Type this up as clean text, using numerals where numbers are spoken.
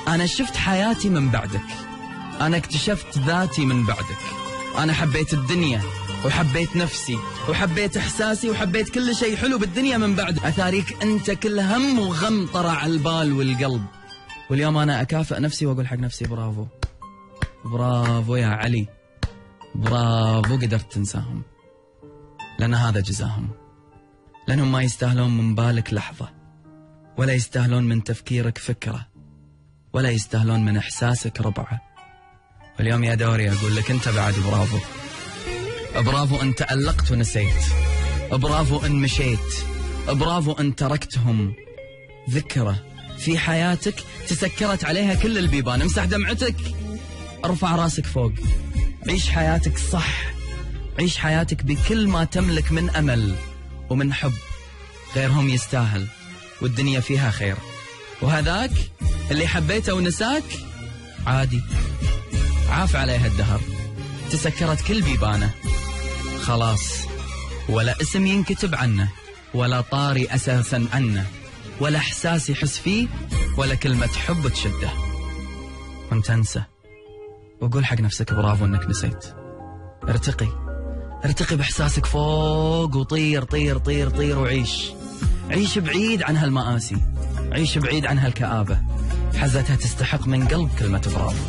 أنا شفت حياتي من بعدك، أنا اكتشفت ذاتي من بعدك، أنا حبيت الدنيا وحبيت نفسي وحبيت إحساسي وحبيت كل شيء حلو بالدنيا من بعد. أثاريك أنت كل هم وغم طرع البال والقلب، واليوم أنا أكافئ نفسي وأقول حق نفسي برافو، برافو يا علي، برافو قدرت تنساهم، لأن هذا جزاهم، لأنهم ما يستاهلون من بالك لحظة، ولا يستاهلون من تفكيرك فكرة، ولا يستاهلون من إحساسك ربعة. واليوم يا دوري أقول لك أنت بعد برافو، برافو أن تألقت ونسيت، برافو أن مشيت، برافو أن تركتهم ذكرى في حياتك تسكرت عليها كل البيبان. امسح دمعتك، ارفع راسك فوق، عيش حياتك صح، عيش حياتك بكل ما تملك من أمل ومن حب. غيرهم يستاهل والدنيا فيها خير، وهذاك اللي حبيته ونساك عادي، عاف عليها الدهر، تسكرت كل بيبانه، خلاص ولا اسم ينكتب عنه، ولا طاري أساسا عنه، ولا إحساس يحس فيه، ولا كلمة حب تشده. وانت انسى وقول حق نفسك برافو انك نسيت. ارتقي، ارتقي بإحساسك فوق وطير طير طير طير وعيش، عيش بعيد عن هالمآسي، عيش بعيد عن هالكآبة، حزتها تستحق من قلب كلمة برافو.